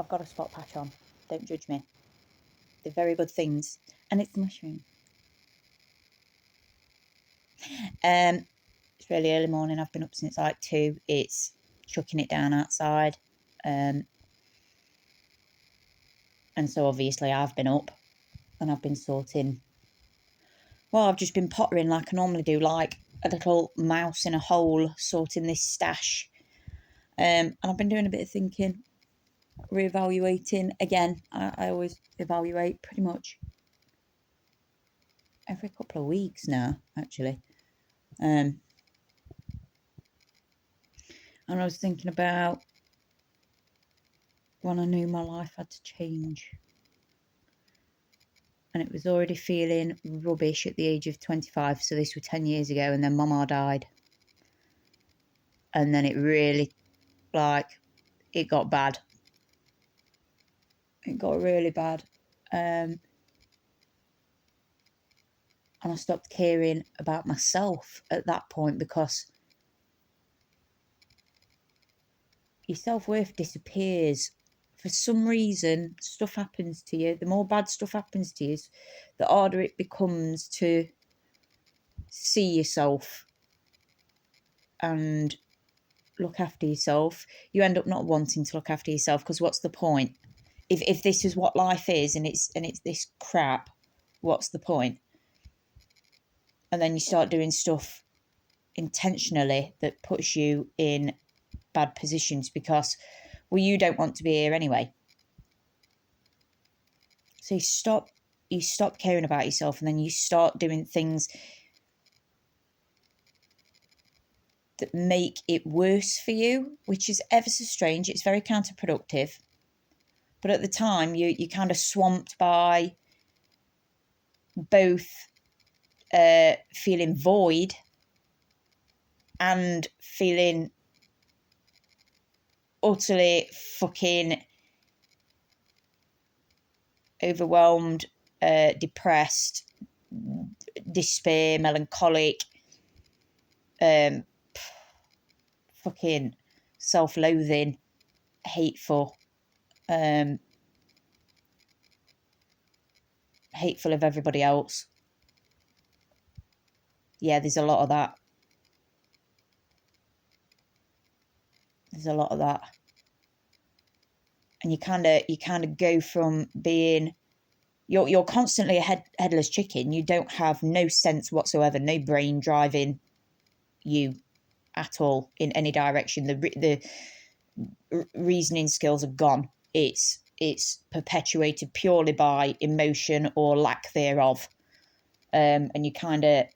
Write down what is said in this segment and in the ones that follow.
I've got a spot patch on. Don't judge me. They're very good things. And it's the mushroom. It's really early morning. I've been up since like 2. It's chucking it down outside. And so obviously I've been up and I've been sorting. Well, I've just been pottering like I normally do, like a little mouse in a hole, sorting this stash. And I've been doing a bit of thinking, reevaluating. Again, I always evaluate pretty much every couple of weeks now, actually. And I was thinking about when I knew my life had to change. And it was already feeling rubbish at the age of 25. So this was 10 years ago, and then Mama died. And then it really, it got bad. It got really bad. And I stopped caring about myself at that point, because your self-worth disappears. For some reason, stuff happens to you. The more bad stuff happens to you, the harder it becomes to see yourself and look after yourself. You end up not wanting to look after yourself, because what's the point? If this is what life is, and it's this crap, what's the point? And then you start doing stuff intentionally that puts you in bad positions, because, well, you don't want to be here anyway. So you stop caring about yourself, and then you start doing things that make it worse for you, which is ever so strange. It's very counterproductive. But at the time, you're kind of swamped by both feeling void and feeling utterly fucking overwhelmed, depressed, despair, melancholic, fucking self-loathing, hateful, hateful of everybody else. Yeah, there's a lot of that. There's a lot of that. And you kind of go from being, you're constantly a headless chicken. You don't have no sense whatsoever, no brain driving you at all in any direction. The reasoning skills are gone. It's perpetuated purely by emotion or lack thereof. And you kind of,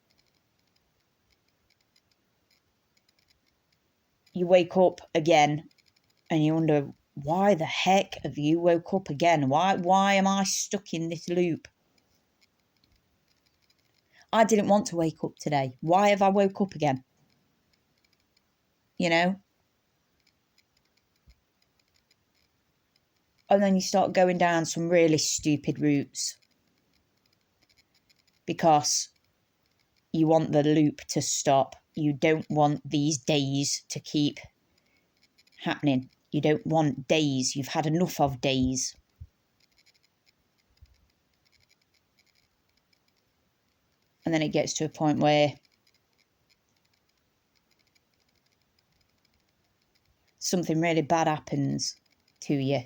you wake up again and you wonder, why the heck have you woke up again? Why am I stuck in this loop? I didn't want to wake up today. Why have I woke up again? You know? And then you start going down some really stupid routes, because you want the loop to stop. You don't want these days to keep happening. You don't want days. You've had enough of days. And then it gets to a point where something really bad happens to you.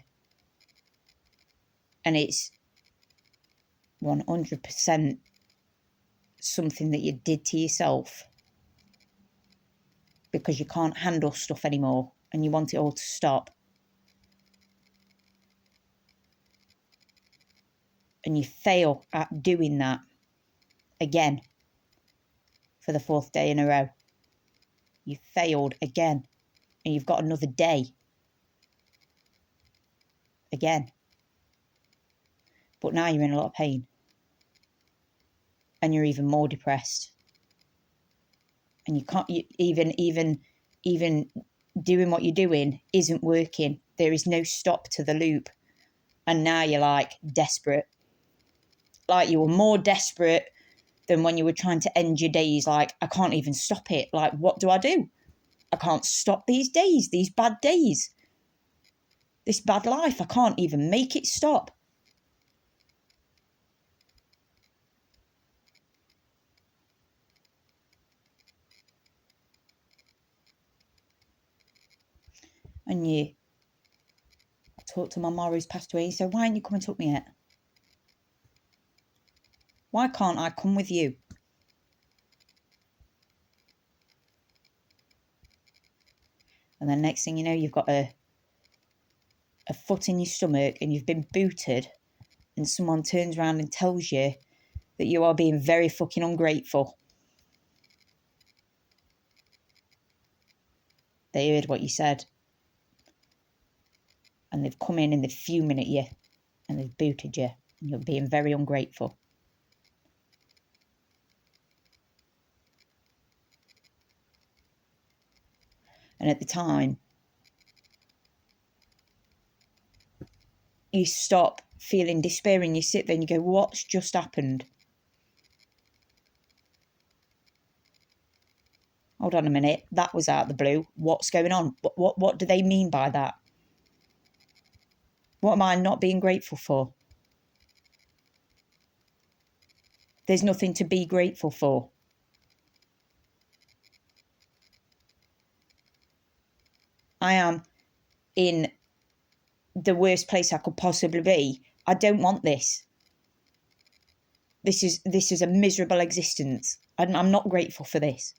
And it's 100% something that you did to yourself, because you can't handle stuff anymore and you want it all to stop. And you fail at doing that again for the 4th day in a row. You failed again, and you've got another day again. But now you're in a lot of pain, and you're even more depressed, and you can't even doing what you're doing isn't working. There is no stop to the loop, and now you're like desperate. Like, you were more desperate than when you were trying to end your days. Like, I can't even stop it. Like, what do? I can't stop these days, these bad days. this bad life. I can't even make it stop. And I talked to my ma who's passed away. He said, why ain't you come and took me yet? Why can't I come with you? And then next thing you know, you've got a foot in your stomach and you've been booted, and someone turns around and tells you that you are being very fucking ungrateful. They heard what you said. And they've come in and they've fuming at you. And they've booted you. And you're being very ungrateful. And at the time, you stop feeling despair and you sit there and you go, what's just happened? Hold on a minute. That was out of the blue. What's going on? What do they mean by that? What am I not being grateful for? There's nothing to be grateful for. I am in the worst place I could possibly be. I don't want this. This is a miserable existence. I'm not grateful for this.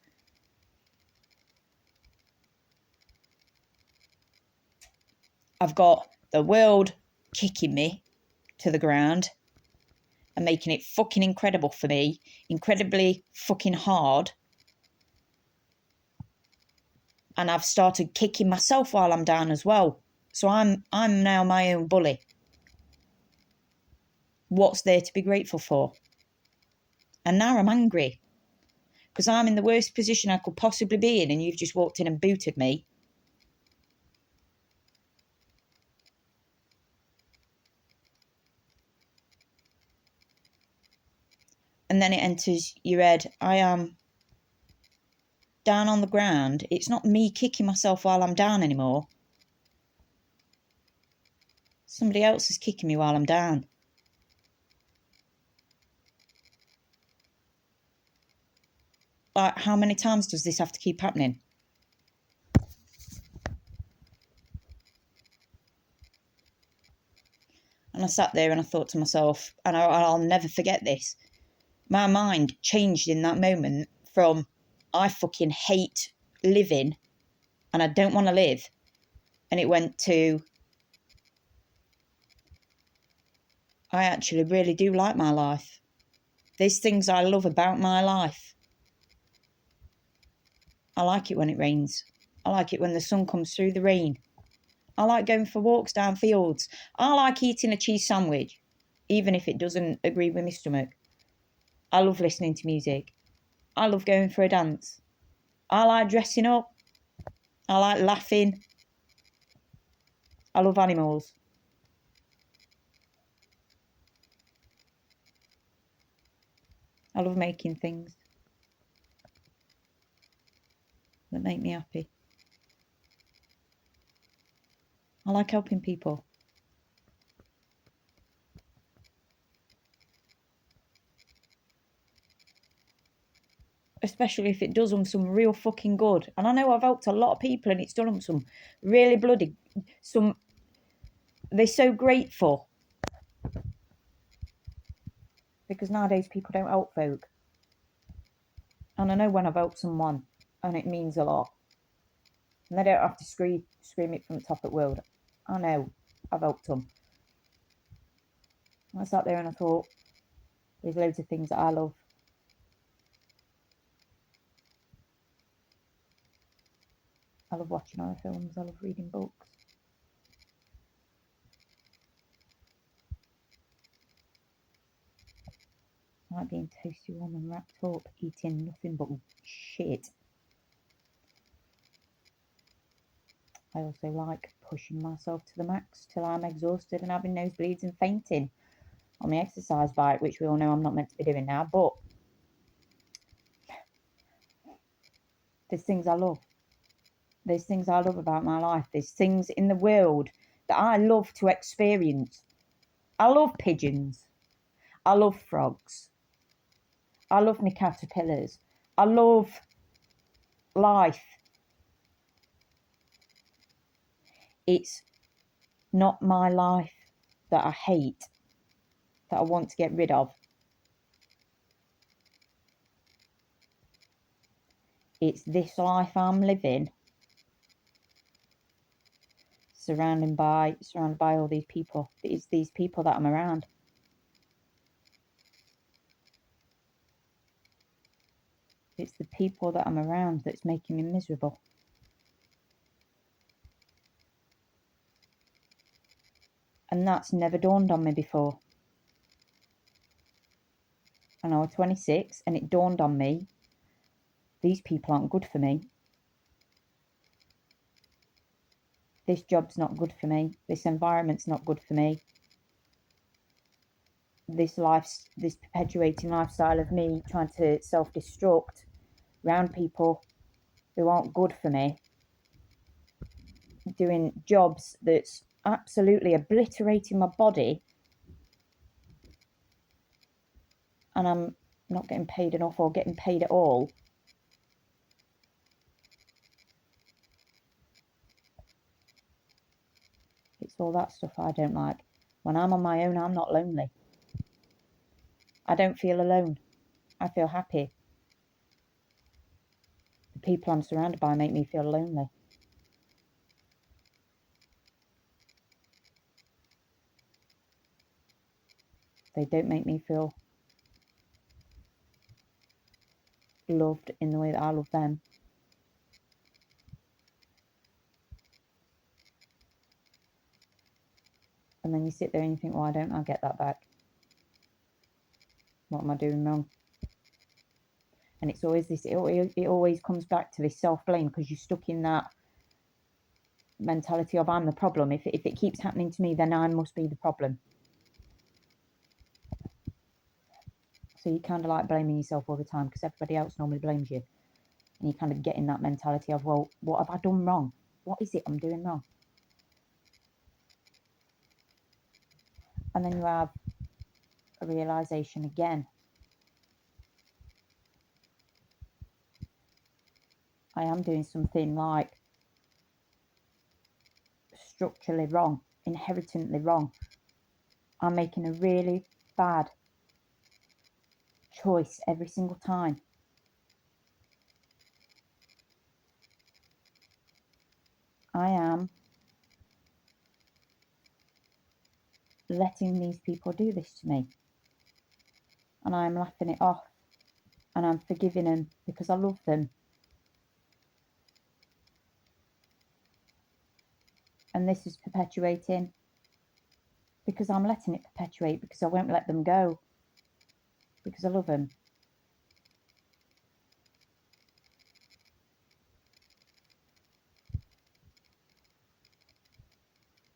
I've got the world kicking me to the ground and making it fucking incredible for me, incredibly fucking hard. And I've started kicking myself while I'm down as well. So I'm now my own bully. What's there to be grateful for? And now I'm angry because I'm in the worst position I could possibly be in, and you've just walked in and booted me. And then it enters your head, I am down on the ground. It's not me kicking myself while I'm down anymore. Somebody else is kicking me while I'm down. Like, how many times does this have to keep happening? And I sat there and I thought to myself, and I'll never forget this. My mind changed in that moment from, I fucking hate living and I don't want to live. And it went to, I actually really do like my life. There's things I love about my life. I like it when it rains. I like it when the sun comes through the rain. I like going for walks down fields. I like eating a cheese sandwich, even if it doesn't agree with my stomach. I love listening to music. I love going for a dance. I like dressing up. I like laughing. I love animals. I love making things that make me happy. I like helping people. Especially if it does them some real fucking good. And I know I've helped a lot of people and it's done them some really bloody, they're so grateful. Because nowadays people don't help folk. And I know when I've helped someone and it means a lot. And they don't have to scream it from the top of the world. I know I've helped them. And I sat there and I thought, there's loads of things that I love. I love watching horror films. I love reading books. I like being toasty warm and wrapped up, eating nothing but shit. I also like pushing myself to the max till I'm exhausted and having nosebleeds and fainting on the exercise bike, which we all know I'm not meant to be doing now, but there's things I love. There's things I love about my life. There's things in the world that I love to experience. I love pigeons. I love frogs. I love my caterpillars. I love life. It's not my life that I hate, that I want to get rid of. It's this life I'm living, surrounded by all these people. It's these people that I'm around. It's the people that I'm around that's making me miserable. And that's never dawned on me before. And I was 26 and it dawned on me, these people aren't good for me. This job's not good for me. This environment's not good for me. This perpetuating lifestyle of me trying to self-destruct around people who aren't good for me, doing jobs that's absolutely obliterating my body, and I'm not getting paid enough or getting paid at all. It's all that stuff I don't like. When I'm on my own, I'm not lonely. I don't feel alone. I feel happy. The people I'm surrounded by make me feel lonely. They don't make me feel loved in the way that I love them. And then you sit there and you think, why don't I get that back? What am I doing wrong? And it's always this, it always comes back to this self-blame, because you're stuck in that mentality of I'm the problem. If it keeps happening to me, then I must be the problem. So you kind of like blaming yourself all the time, because everybody else normally blames you. And you kind of get in that mentality of, well, what have I done wrong? What is it I'm doing wrong? And then you have a realization again. I am doing something like structurally wrong, inherently wrong. I'm making a really bad choice every single time. I am letting these people do this to me, and I'm laughing it off, and I'm forgiving them because I love them. And this is perpetuating because I'm letting it perpetuate, because I won't let them go, because I love them.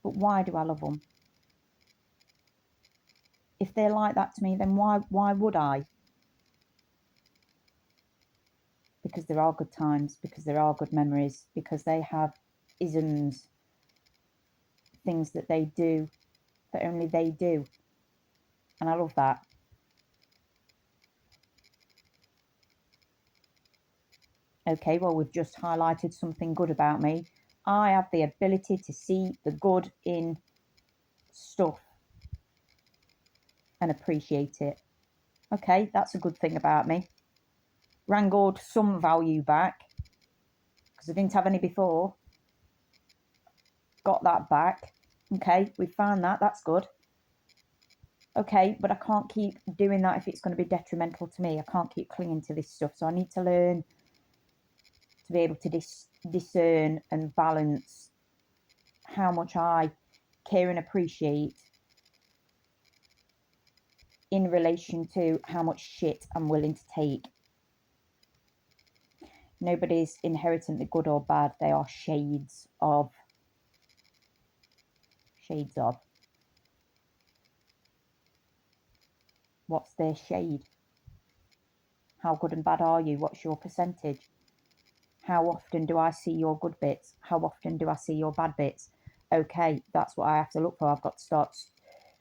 But why do I love them? If they're like that to me, then why would I? Because there are good times, because there are good memories, because they have isms, things that they do that only they do. And I love that. Okay, well, we've just highlighted something good about me. I have the ability to see the good in stuff and appreciate it. Okay, that's a good thing about me. Wrangled some value back, because I didn't have any before. Got that back. Okay, we found that. That's good. Okay, but I can't keep doing that if it's going to be detrimental to me. I can't keep clinging to this stuff. So I need to learn to be able to discern and balance how much I care and appreciate in relation to how much shit I'm willing to take. Nobody's inherently good or bad. They are shades of. Shades of. What's their shade? How good and bad are you? What's your percentage? How often do I see your good bits? How often do I see your bad bits? okay, that's what I have to look for. I've got to start,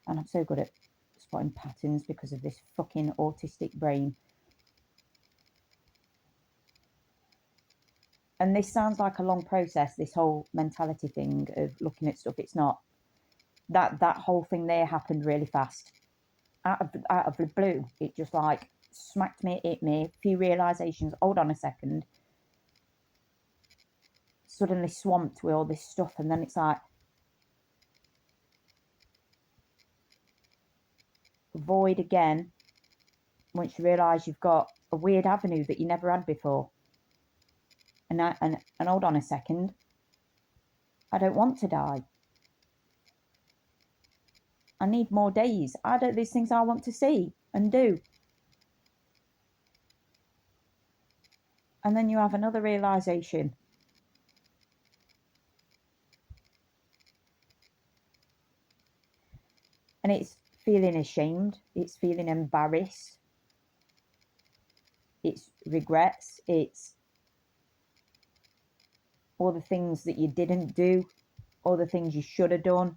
and I'm so good at spotting patterns because of this fucking autistic brain. And this sounds like a long process, this whole mentality thing of looking at stuff. It's not. That whole thing there happened really fast. Out of the blue, it just like smacked me, hit me, a few realizations, hold on a second, suddenly swamped with all this stuff, and then it's like void again once you realise you've got a weird avenue that you never had before. And hold on a second, I don't want to die. I need more days. There's things I want to see and do. And then you have another realisation. And it's feeling ashamed. It's feeling embarrassed. It's regrets. It's all the things that you didn't do. All the things you should have done.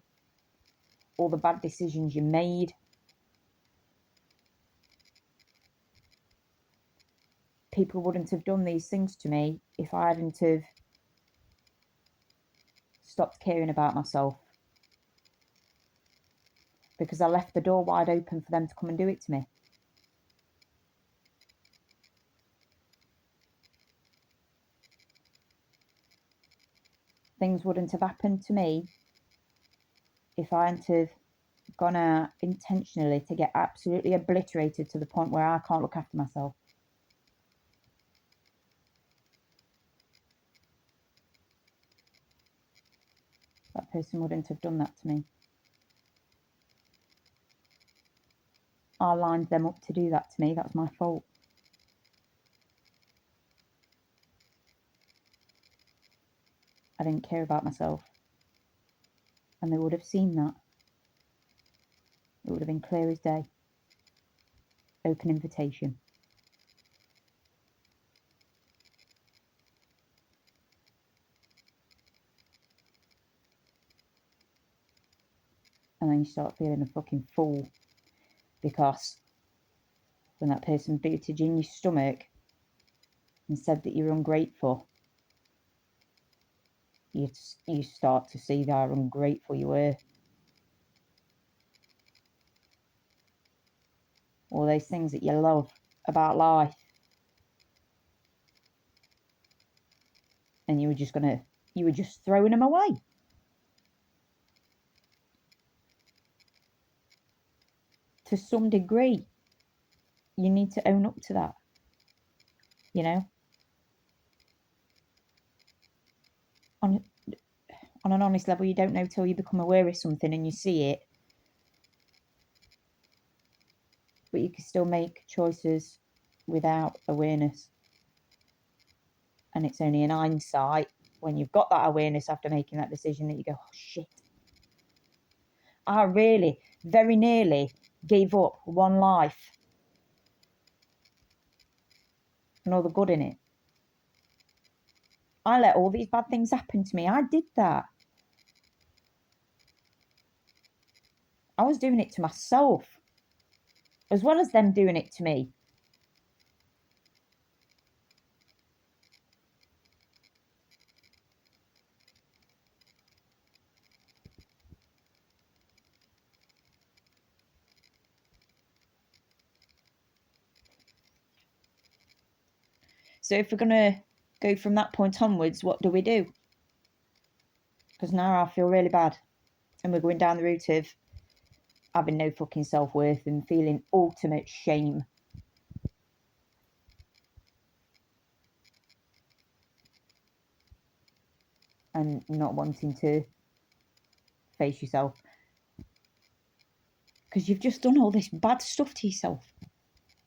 All the bad decisions you made. People wouldn't have done these things to me if I hadn't have stopped caring about myself. Because I left the door wide open for them to come and do it to me. Things wouldn't have happened to me if I hadn't have gone out intentionally to get absolutely obliterated to the point where I can't look after myself. That person wouldn't have done that to me. I lined them up to do that to me. That's my fault. I didn't care about myself. And they would have seen that. It would have been clear as day. Open invitation. And then you start feeling a fucking fool. Because when that person booted you in your stomach and said that you're ungrateful, you start to see how ungrateful you were. All those things that you love about life. And you were just throwing them away. To some degree, you need to own up to that. You know? On an honest level, you don't know till you become aware of something and you see it. But you can still make choices without awareness. And it's only in hindsight, when you've got that awareness after making that decision, that you go, oh shit. I really, very nearly gave up one life and all the good in it. I let all these bad things happen to me. I did that. I was doing it to myself, as well as them doing it to me. So if we're going to go from that point onwards, what do we do? Because now I feel really bad. And we're going down the route of having no fucking self-worth and feeling ultimate shame. And not wanting to face yourself. Because you've just done all this bad stuff to yourself.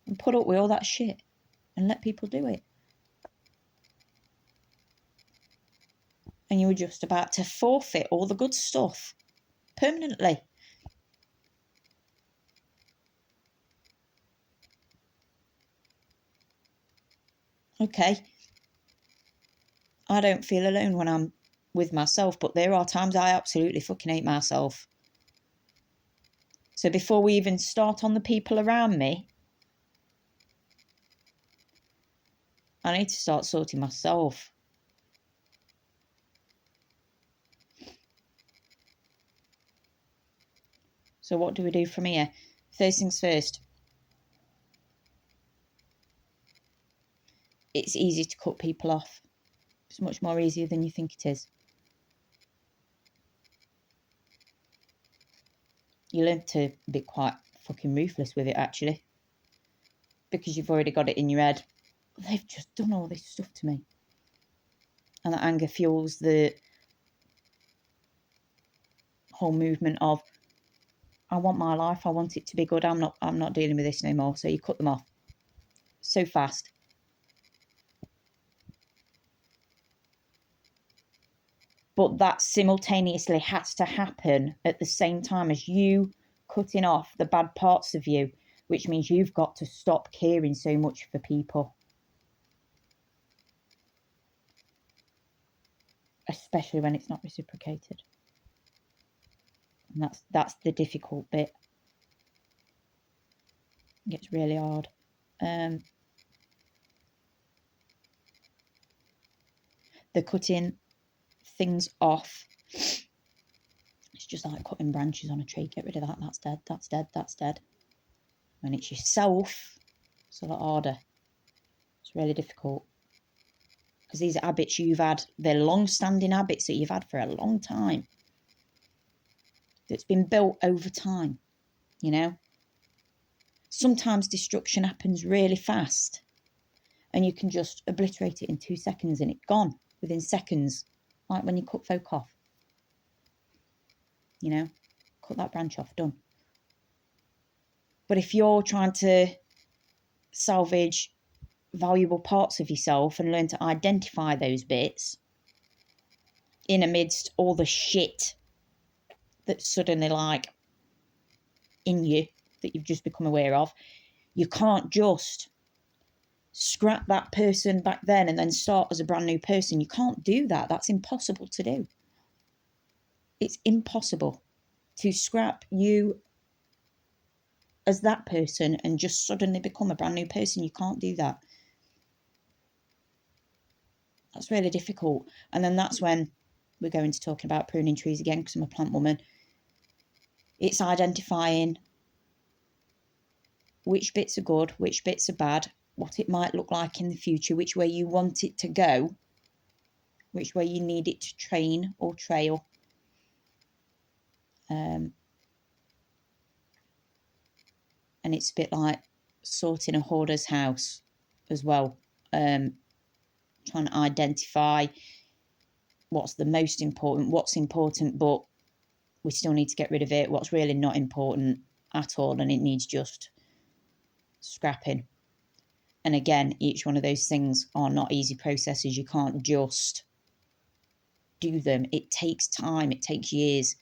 And put up with all that shit. And let people do it. And you were just about to forfeit all the good stuff. Permanently. Okay. I don't feel alone when I'm with myself, but there are times I absolutely fucking hate myself. So before we even start on the people around me, I need to start sorting myself. So what do we do from here? First things first. It's easy to cut people off. It's much more easier than you think it is. You learn to be quite fucking ruthless with it, actually. Because you've already got it in your head. They've just done all this stuff to me. And that anger fuels the whole movement of, I want my life, I want it to be good, I'm not dealing with this no more. So you cut them off so fast. But that simultaneously has to happen at the same time as you cutting off the bad parts of you, which means you've got to stop caring so much for people. Especially when it's not reciprocated. And that's the difficult bit. It gets really hard. The cutting things off, it's just like cutting branches on a tree. Get rid of that. That's dead. That's dead. That's dead. When it's yourself, it's a lot harder. It's really difficult. Because these are habits you've had. They're long-standing habits that you've had for a long time. That's been built over time, you know. Sometimes destruction happens really fast. And you can just obliterate it in 2 seconds and it's gone. Within seconds. Like when you cut folk off. You know. Cut that branch off. Done. But if you're trying to salvage valuable parts of yourself and learn to identify those bits in amidst all the shit that's suddenly like in you that you've just become aware of, you can't just scrap that person back then and then start as a brand new person. You can't do that. That's impossible to do. It's impossible to scrap you as that person and just suddenly become a brand new person. You can't do that. That's really difficult. And then that's when we're going to talking about pruning trees again, because I'm a plant woman. It's identifying which bits are good, which bits are bad, what it might look like in the future, which way you want it to go, which way you need it to train or trail. And it's a bit like sorting a hoarder's house as well. Trying to identify what's the most important, what's important, but we still need to get rid of it, what's really not important at all, and it needs just scrapping. And again, each one of those things are not easy processes. You can't just do them. It takes time. It takes years.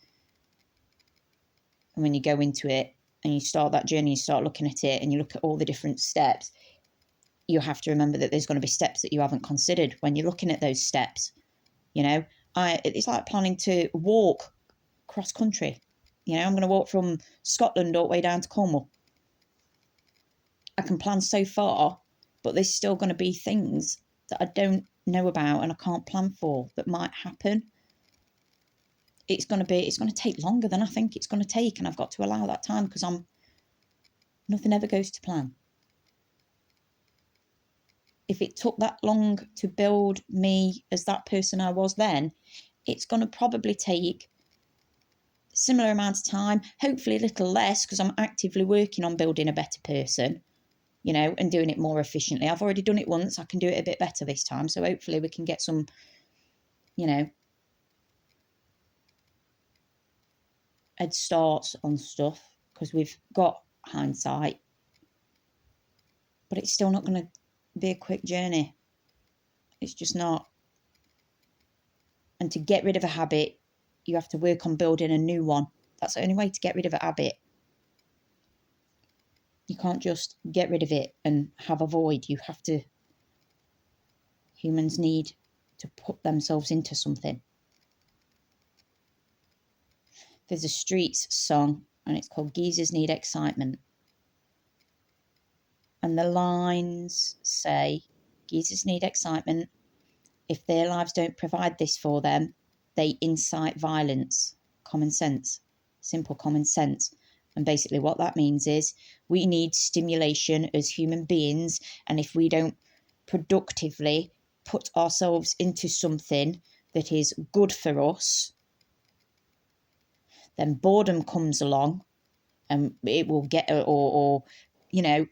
And when you go into it and you start that journey, you start looking at it and you look at all the different steps, you have to remember that there's going to be steps that you haven't considered when you're looking at those steps. You know, it's like planning to walk cross country. You know, I'm going to walk from Scotland all the way down to Cornwall. I can plan so far, but there's still going to be things that I don't know about and I can't plan for that might happen. It's going to take longer than I think it's going to take, and I've got to allow that time because nothing ever goes to plan. If it took that long to build me as that person I was then, it's going to probably take a similar amount of time, hopefully a little less, because I'm actively working on building a better person, you know, and doing it more efficiently. I've already done it once. I can do it a bit better this time. So hopefully we can get some, you know, head starts on stuff because we've got hindsight. But it's still not going to be a quick journey. It's just not. And to get rid of a habit, you have to work on building a new one. That's the only way to get rid of a habit. You can't just get rid of it and have a void. You have to. Humans need to put themselves into something. There's a Streets song and it's called Geezers Need Excitement. And the lines say, geezers need excitement. If their lives don't provide this for them, they incite violence. Common sense. Simple common sense. And basically what that means is we need stimulation as human beings. And if we don't productively put ourselves into something that is good for us, then boredom comes along and it will get, or you know,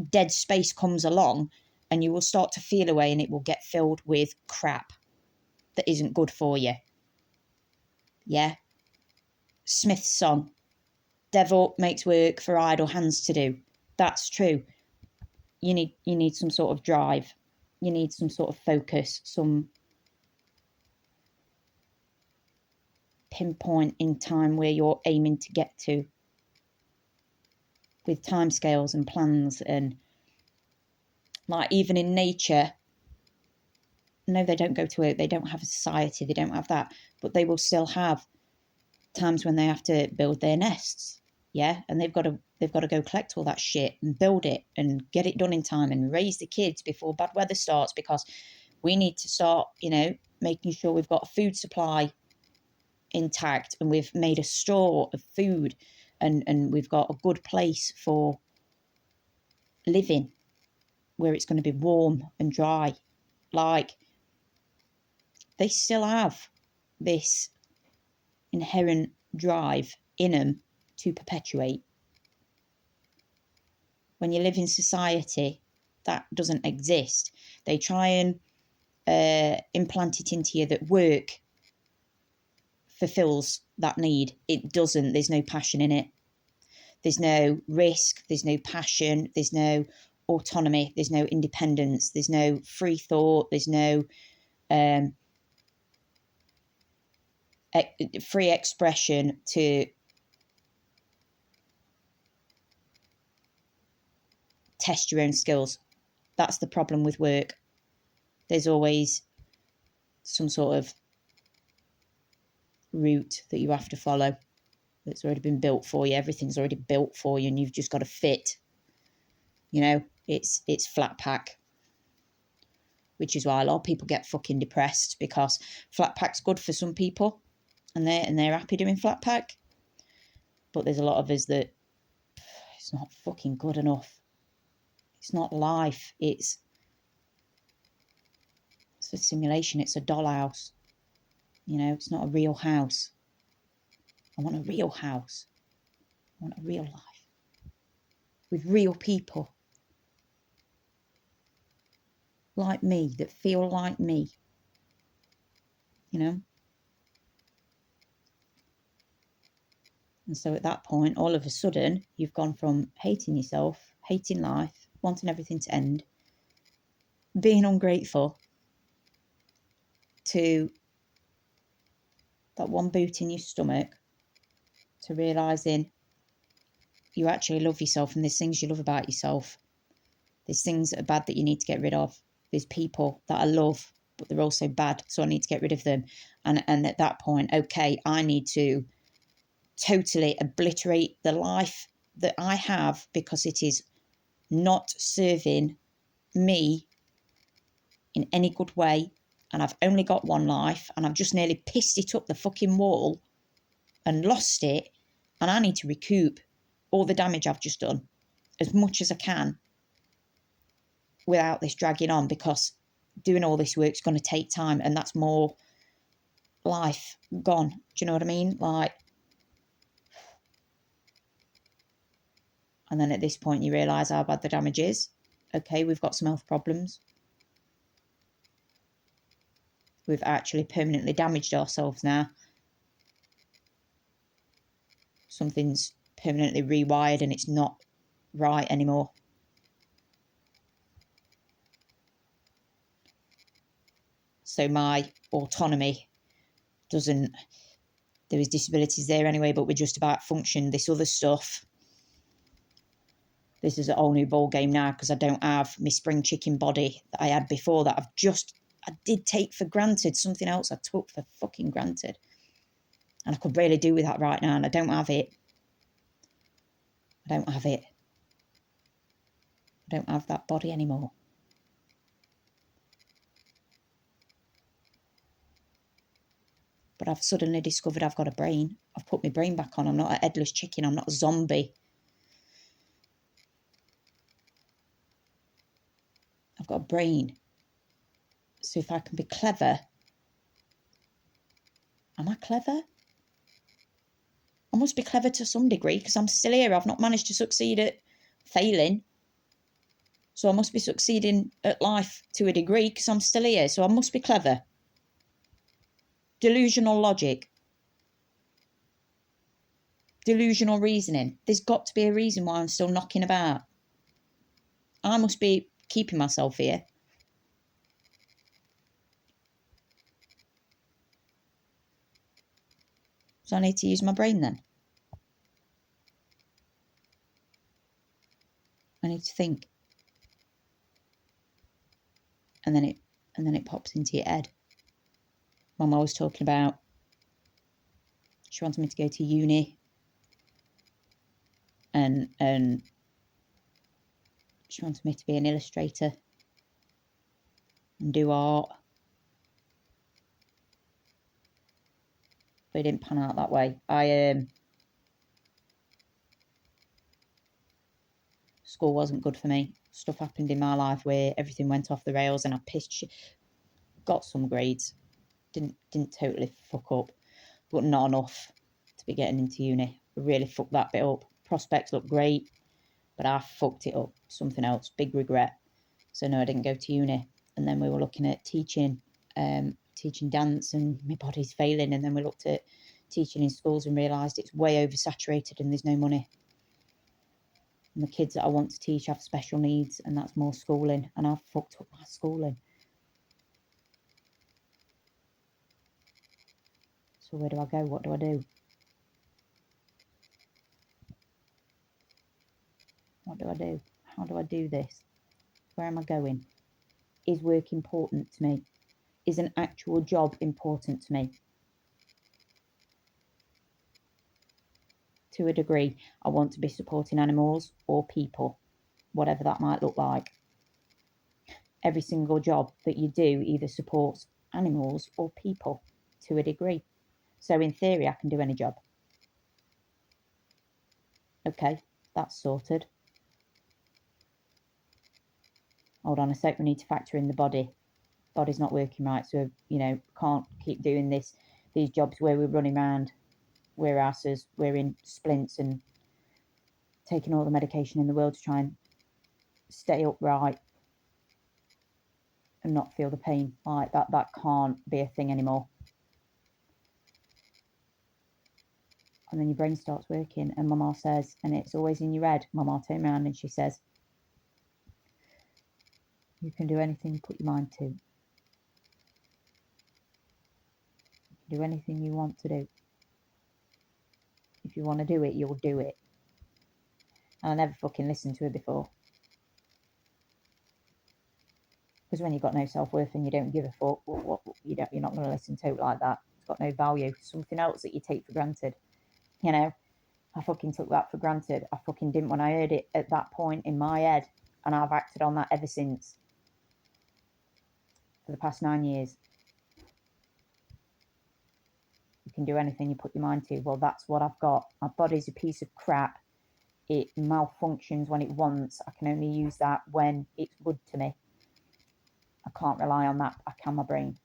dead space comes along and you will start to feel away and it will get filled with crap that isn't good for you. Yeah. Smith's song, devil makes work for idle hands to do. That's true. You need some sort of drive. You need some sort of focus, some pinpoint in time where you're aiming to get to, with timescales and plans. And like even in nature, no, they don't go to work, they don't have a society, they don't have that, but they will still have times when they have to build their nests. Yeah, and they've got to go collect all that shit and build it and get it done in time and raise the kids before bad weather starts, because we need to start, you know, making sure we've got a food supply intact and we've made a store of food and we've got a good place for living where it's going to be warm and dry. Like, they still have this inherent drive in them to perpetuate. When you live in society, that doesn't exist. They try and implant it into you that work fulfills that need. It doesn't. There's no passion in it. There's no risk. There's no passion. There's no autonomy. There's no independence. There's no free thought. There's no free expression to test your own skills. That's the problem with work. There's always some sort of route that you have to follow that's already been built for you. Everything's already built for you and you've just got to fit. You know, it's flat pack. Which is why a lot of people get fucking depressed, because flat pack's good for some people and they're happy doing flat pack. But there's a lot of us that it's not fucking good enough. It's not life. It's a simulation. It's a dollhouse. You know, it's not a real house. I want a real house. I want a real life with real people like me, that feel like me. You know? And so at that point, all of a sudden, you've gone from hating yourself, hating life, wanting everything to end, being ungrateful, to that one boot in your stomach, to realising you actually love yourself and there's things you love about yourself. There's things that are bad that you need to get rid of. There's people that I love, but they're also bad, so I need to get rid of them. And at that point, okay, I need to totally obliterate the life that I have, because it is not serving me in any good way. And I've only got one life and I've just nearly pissed it up the fucking wall and lost it. And I need to recoup all the damage I've just done as much as I can without this dragging on, because doing all this work is going to take time, and that's more life gone. Do you know what I mean? Like, and then at this point you realise how bad the damage is. Okay, we've got some health problems. We've actually permanently damaged ourselves now. Something's permanently rewired and it's not right anymore. So my autonomy doesn't, there is disabilities there anyway, but we're just about function. This other stuff, this is a whole new ball game now, because I don't have my spring chicken body that I had before, that I did take for granted. Something else I took for fucking granted. And I could really do with that right now, and I don't have it. I don't have it. I don't have that body anymore. But I've suddenly discovered I've got a brain. I've put my brain back on. I'm not a headless chicken. I'm not a zombie. I've got a brain. So if I can be clever, am I clever? I must be clever to some degree because I'm still here. I've not managed to succeed at failing. So I must be succeeding at life to a degree because I'm still here. So I must be clever. Delusional logic. Delusional reasoning. There's got to be a reason why I'm still knocking about. I must be keeping myself here. So I need to use my brain then. I need to think. And then it pops into your head. Mum was talking about she wanted me to go to uni and she wanted me to be an illustrator and do art. But it didn't pan out that way. School wasn't good for me. Stuff happened in my life where everything went off the rails and I got some grades. Didn't totally fuck up, but not enough to be getting into uni. I really fucked that bit up. Prospects looked great, but I fucked it up. Something else, big regret. So no, I didn't go to uni. And then we were looking at teaching dance, and my body's failing. And then we looked at teaching in schools and realised it's way oversaturated and there's no money. And the kids that I want to teach have special needs, and that's more schooling. And I've fucked up my schooling. So where do I go? What do I do? What do I do? How do I do this? Where am I going? Is work important to me? Is an actual job important to me? To a degree, I want to be supporting animals or people, whatever that might look like. Every single job that you do either supports animals or people to a degree. So in theory, I can do any job. Okay, that's sorted. Hold on a sec, we need to factor in the body. Body's not working right, so, can't keep doing these jobs where we're running around, we're asses, we're in splints and taking all the medication in the world to try and stay upright and not feel the pain. Like that can't be a thing anymore. And then your brain starts working, and Mama says, and it's always in your head, Mama turns around and she says, you can do anything you put your mind to. You can do anything you want to do. If you want to do it, you'll do it. And I never fucking listened to her before. Because when you've got no self-worth and you don't give a fuck, you're not going to listen to it like that. It's got no value. Something else that you take for granted. I fucking took that for granted. I fucking didn't when I heard it at that point in my head. And I've acted on that ever since. For the past 9 years. You can do anything you put your mind to. Well, that's what I've got. My body's a piece of crap. It malfunctions when it wants. I can only use that when it's good to me. I can't rely on that. I can my brain.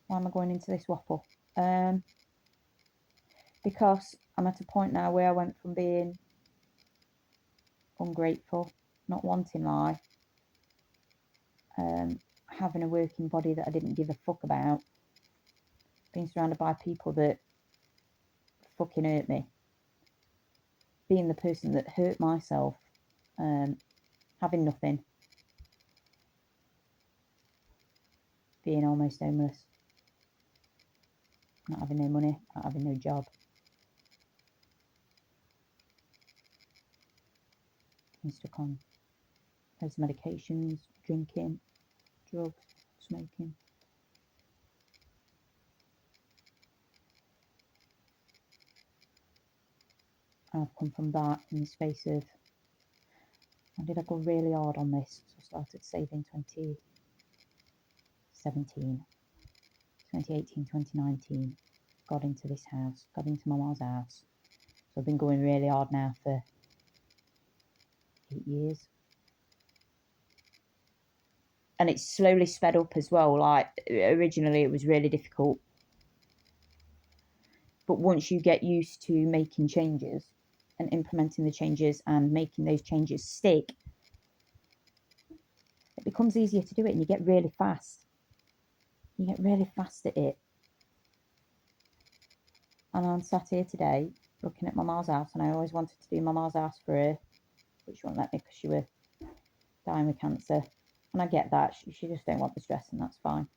Why am I going into this waffle? Because I'm at a point now where I went from being ungrateful, not wanting life, having a working body that I didn't give a fuck about, being surrounded by people that fucking hurt me, being the person that hurt myself, having nothing, being almost homeless, not having no money, not having no job. I'm stuck on Loads of medications, drinking, drugs, smoking. I've come from that in the space of, when did I go really hard on this? So I started saving 2017, 2018, 2019. Got into this house, got into my mum's house. So I've been going really hard now for 8 years. And it's slowly sped up as well. Like, originally it was really difficult. But once you get used to making changes and implementing the changes and making those changes stick, it becomes easier to do it and you get really fast. You get really fast at it. And I'm sat here today looking at my ma's house, and I always wanted to do my ma's house for her, but she won't let me because she was dying with cancer. And I get that. She just don't want the stress, and that's fine.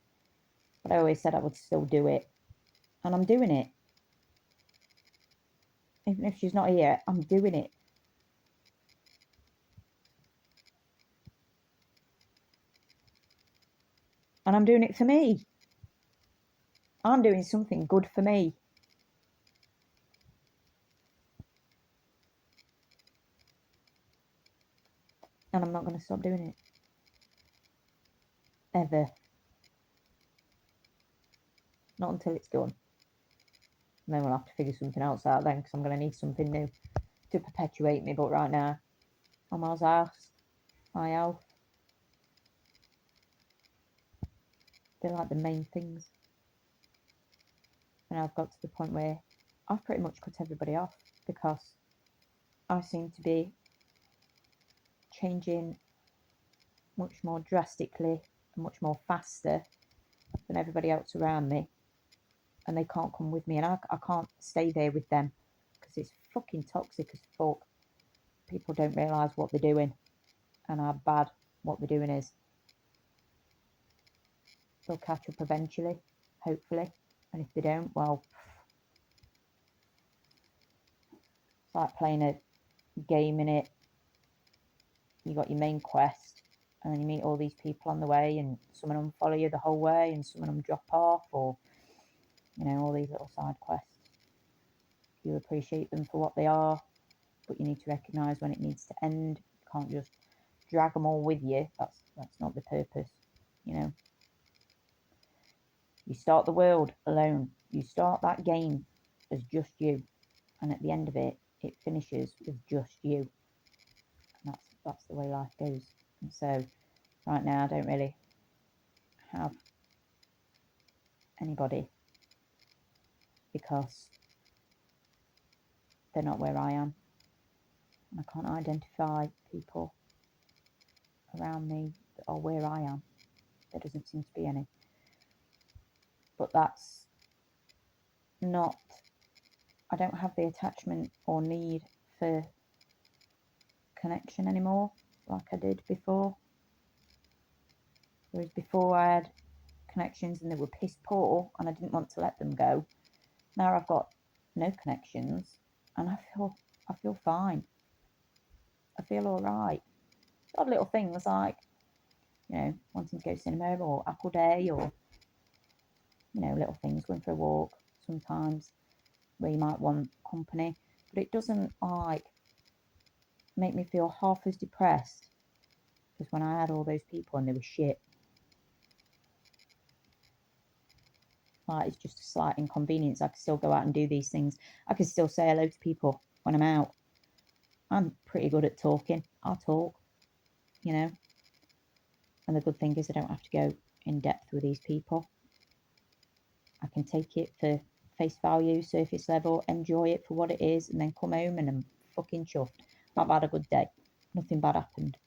But I always said I would still do it. And I'm doing it. Even if she's not here, I'm doing it. And I'm doing it for me. I'm doing something good for me. And I'm not going to stop doing it. Ever. Not until it's done. And then we'll have to figure something else out then, because I'm going to need something new to perpetuate me. But right now, my ma's house, my health, they're like the main things. And I've got to the point where I've pretty much cut everybody off, because I seem to be changing much more drastically and much more faster than everybody else around me, and they can't come with me, and I can't stay there with them because it's fucking toxic as fuck. People don't realise what they're doing and how bad what they're doing is. They'll catch up eventually, hopefully, and if they don't, well, it's like playing a game in it. You got your main quest, and then you meet all these people on the way, and some of them follow you the whole way, and some of them drop off, or, you know, all these little side quests. You appreciate them for what they are, but you need to recognise when it needs to end. You can't just drag them all with you. That's not the purpose, you know. You start the world alone. You start that game as just you, and at the end of it, it finishes with just you. And that's the way life goes. And so, right now, I don't really have anybody, because they're not where I am. And I can't identify people around me that are where I am. There doesn't seem to be any. But that's not, I don't have the attachment or need for connection anymore like I did before. Whereas before I had connections and they were piss poor and I didn't want to let them go. Now I've got no connections and I feel fine. I feel alright. Odd little things like, you know, wanting to go to cinema or apple day, or, you know, little things, going for a walk sometimes where you might want company, but it doesn't like make me feel half as depressed as when I had all those people and they were shit. Like, it's just a slight inconvenience. I can still go out and do these things. I can still say hello to people when I'm out. I'm pretty good at talking. I'll talk, you know. And the good thing is I don't have to go in depth with these people. I can take it for face value, surface level, enjoy it for what it is, and then come home and I'm fucking chuffed. I've had a good day. Nothing bad happened.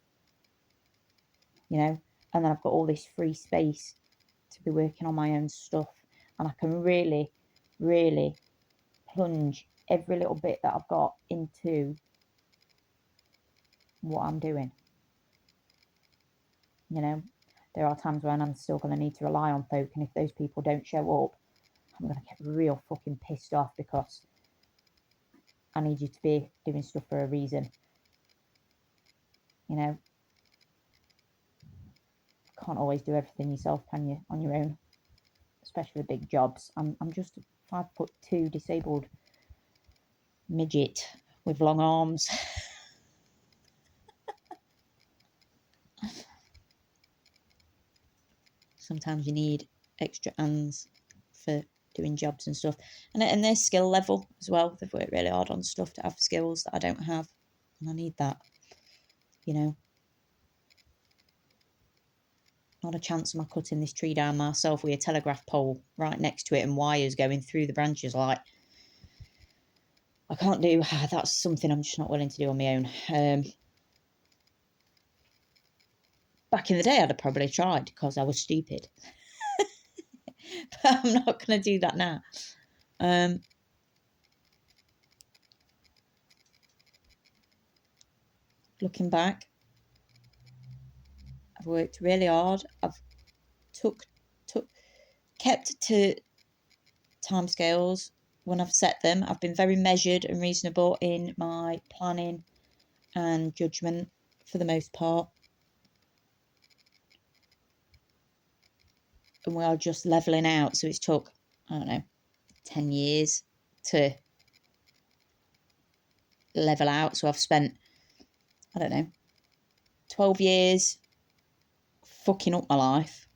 You know? And then I've got all this free space to be working on my own stuff. And I can really, really plunge every little bit that I've got into what I'm doing. You know, there are times when I'm still going to need to rely on folk, and if those people don't show up, I'm going to get real fucking pissed off, because I need you to be doing stuff for a reason. You know, can't always do everything yourself, can you, on your own? Especially with big jobs. I'm just a 5'2" disabled midget with long arms. Sometimes you need extra hands for doing jobs and stuff. And their skill level as well. They've worked really hard on stuff to have skills that I don't have. And I need that, you know. Not a chance am I cutting this tree down myself with a telegraph pole right next to it and wires going through the branches. Like, I can't do. That's something I'm just not willing to do on my own. Back in the day, I'd have probably tried because I was stupid. But I'm not going to do that now. Looking back, I've worked really hard. I've kept to timescales when I've set them. I've been very measured and reasonable in my planning and judgment for the most part. And we are just levelling out. So it's took, I don't know, 10 years to level out. So I've spent, I don't know, 12 years fucking up my life.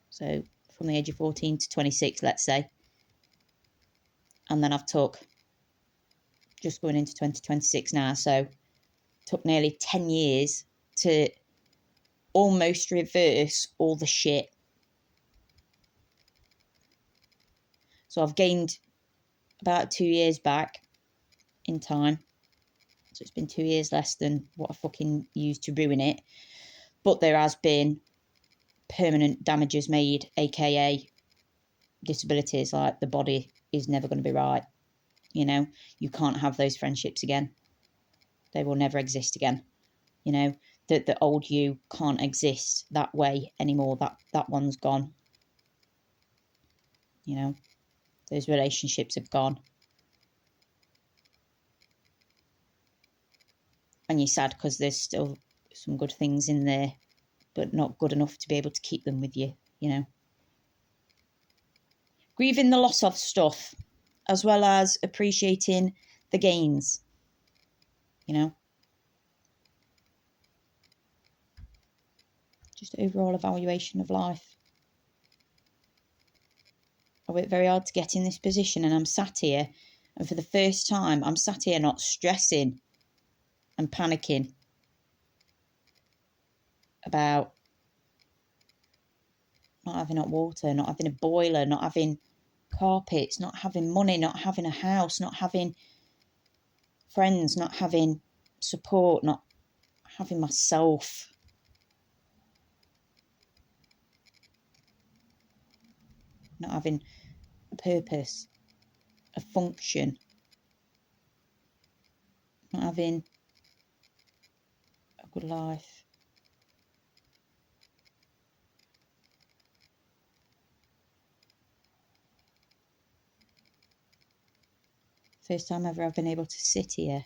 So from the age of 14 to 26, let's say. And then I've took, just going into 2026 now, so took nearly 10 years to almost reverse all the shit. So I've gained about 2 years back in time. So it's been 2 years less than what I fucking used to ruin it. But there has been permanent damages made, aka disabilities, like the body is never going to be right. You know, you can't have those friendships again. They will never exist again. You know, the old you can't exist that way anymore. That one's gone. You know, those relationships have gone. And you're sad because there's still some good things in there, but not good enough to be able to keep them with you, you know. Grieving the loss of stuff, as well as appreciating the gains, you know. Just overall evaluation of life. I worked very hard to get in this position, and I'm sat here, and for the first time, I'm sat here not stressing and panicking about not having hot water, not having a boiler, not having carpets, not having money, not having a house, not having friends, not having support, not having myself. Not having a purpose, a function, not having a good life. First time ever I've been able to sit here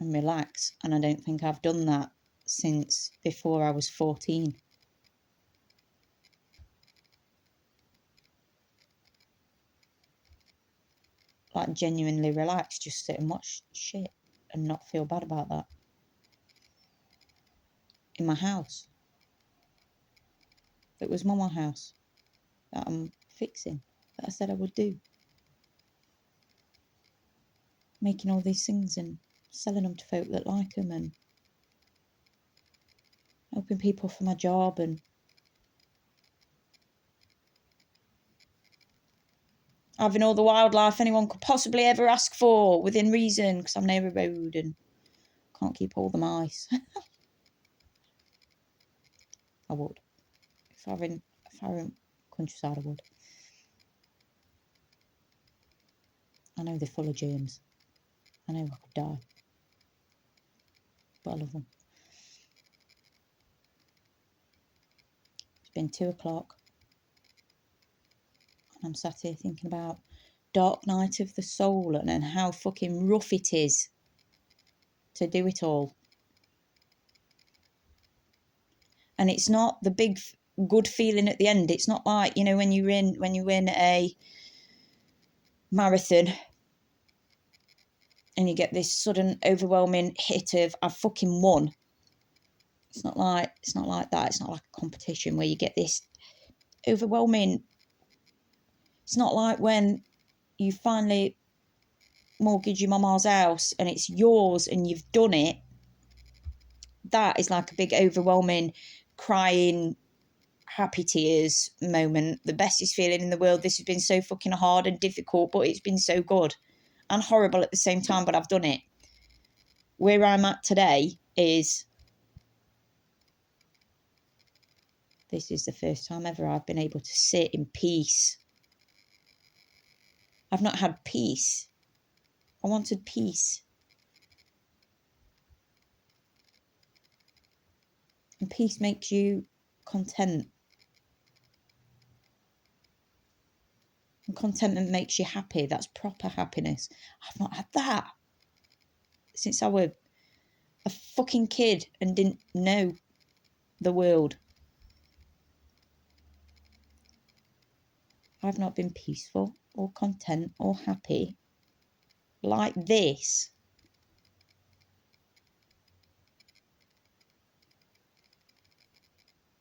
and relax, and I don't think I've done that since before I was 14. Like genuinely relax, just sit and watch shit and not feel bad about that. In my house. It was my house that I'm fixing, that I said I would do. Making all these things and selling them to folk that like them, and helping people for my job, and having all the wildlife anyone could possibly ever ask for within reason, because I'm near a road and can't keep all the mice. I would. If I were in countryside, I would. I know they're full of germs. I know I could die. But I love them. It's been 2 o'clock. And I'm sat here thinking about Dark Night of the Soul and how fucking rough it is to do it all. And it's not the big good feeling at the end. It's not like, you know, when you win a marathon and you get this sudden overwhelming hit of I've fucking won. It's not like that. It's not like a competition where you get this overwhelming. It's not like when you finally mortgage your mama's house and it's yours and you've done it. That is like a big overwhelming crying happy tears moment. The bestest feeling in the world. This has been so fucking hard and difficult, but it's been so good and horrible at the same time, but I've done it. Where I'm at today is this is the first time ever I've been able to sit in peace. I've not had peace. I wanted peace. And peace makes you content. And contentment makes you happy. That's proper happiness. I've not had that since I was a fucking kid and didn't know the world. I've not been peaceful or content or happy like this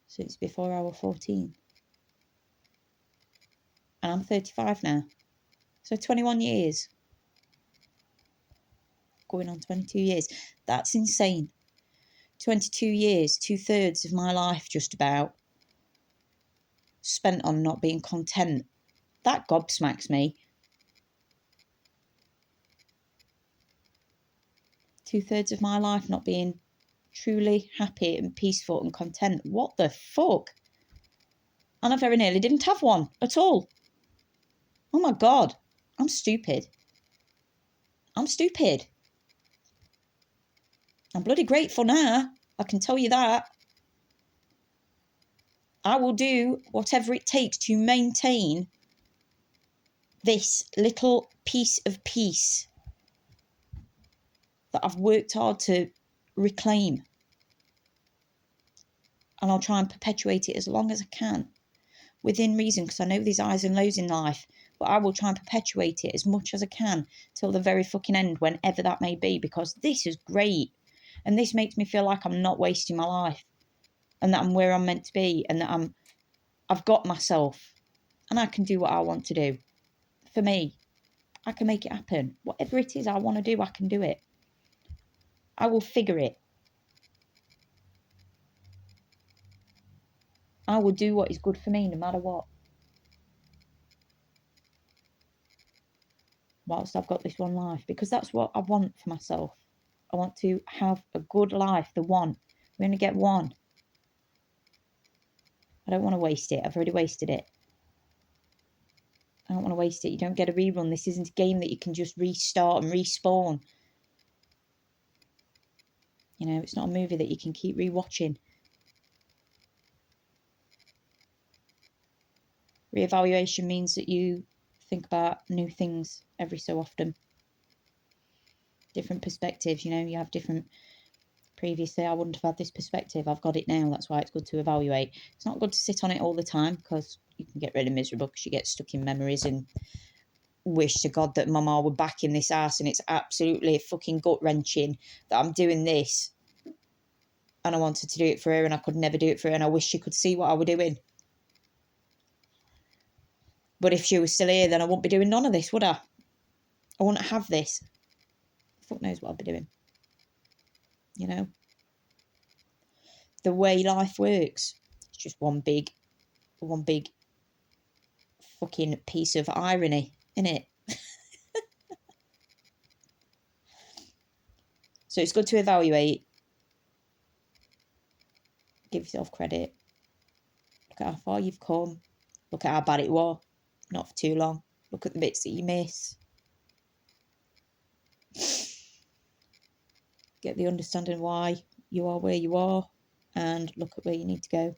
since before I was 14. And I'm 35 now. So 21 years. Going on 22 years. That's insane. 22 years, 2/3 of my life just about spent on not being content. That gobsmacks me. 2/3 of my life not being truly happy and peaceful and content. What the fuck? And I very nearly didn't have one at all. Oh my God. I'm stupid. I'm stupid. I'm bloody grateful now. I can tell you that. I will do whatever it takes to maintain this little piece of peace that I've worked hard to reclaim. And I'll try and perpetuate it as long as I can, within reason, because I know there's highs and lows in life, but I will try and perpetuate it as much as I can till the very fucking end, whenever that may be, because this is great. And this makes me feel like I'm not wasting my life and that I'm where I'm meant to be and that I've got myself and I can do what I want to do. For me, I can make it happen. Whatever it is I want to do, I can do it. I will figure it. I will do what is good for me no matter what. Whilst I've got this one life, because that's what I want for myself. I want to have a good life, the one. We only get one. I don't want to waste it. I've already wasted it. I don't want to waste it. You don't get a rerun. This isn't a game that you can just restart and respawn. You know, it's not a movie that you can keep rewatching. Reevaluation means that you think about new things every so often. Different perspectives, you know, you have different... Previously, I wouldn't have had this perspective. I've got it now. That's why it's good to evaluate. It's not good to sit on it all the time because you can get really miserable because you get stuck in memories and wish to God that Mama were back in this house and it's absolutely fucking gut-wrenching that I'm doing this. And I wanted to do it for her and I could never do it for her and I wish she could see what I were doing. But if she was still here, then I wouldn't be doing none of this, would I? I wouldn't have this. Fuck knows what I'd be doing. You know? The way life works. It's just one big fucking piece of irony, innit? So it's good to evaluate. Give yourself credit. Look at how far you've come. Look at how bad it was. Not for too long. Look at the bits that you miss. Get the understanding why you are where you are. And look at where you need to go.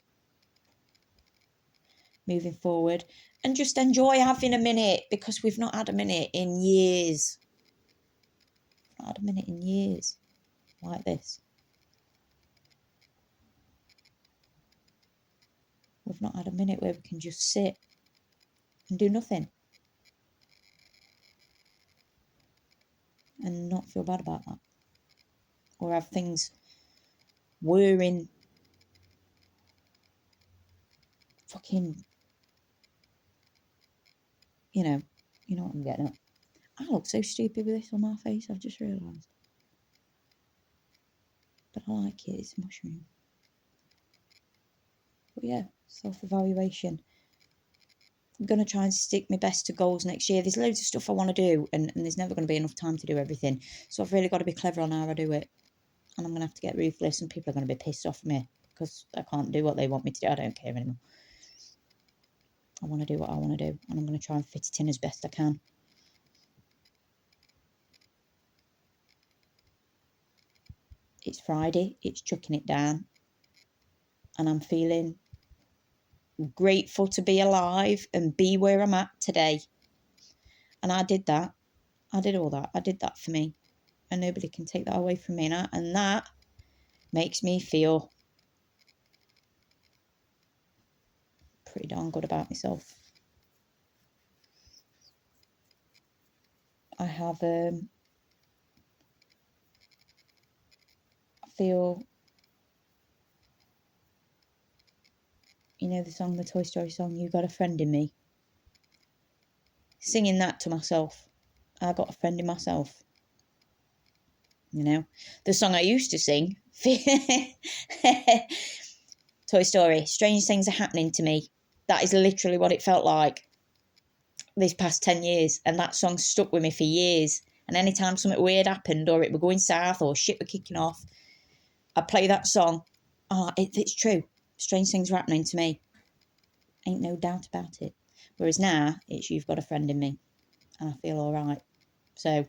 Moving forward. And just enjoy having a minute. Because we've not had a minute in years. Not had a minute in years. like this. We've not had a minute where we can just sit and do nothing and not feel bad about that, or have things whirring fucking, you know what I'm getting at. I look so stupid with this on my face, I've just realised. But I like it, it's a mushroom. But yeah, self-evaluation. I'm going to try and stick my best to goals next year. There's loads of stuff I want to do, and there's never going to be enough time to do everything. So I've really got to be clever on how I do it. And I'm going to have to get ruthless, and people are going to be pissed off at me because I can't do what they want me to do. I don't care anymore. I want to do what I want to do, and I'm going to try and fit it in as best I can. It's Friday, it's chucking it down, and I'm feeling grateful to be alive and be where I'm at today. And I did that. I did all that. I did that for me, and nobody can take that away from me. And that makes me feel pretty darn good about myself. I have I feel, the song, the Toy Story song, You Got a Friend in Me. Singing that to myself, I got a friend in myself. The song I used to sing, Toy Story, strange things are happening to me. That is literally what it felt like these past 10 years. And that song stuck with me for years. And anytime something weird happened, or it were going south, or shit were kicking off, I'd play that song. Oh, it's true. Strange things were happening to me. Ain't no doubt about it. Whereas now, it's You've Got a Friend in Me. And I feel all right. So,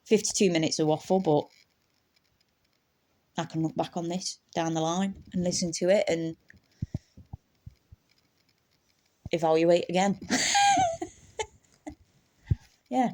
52 minutes of waffle, but I can look back on this down the line and listen to it and evaluate again. Yeah.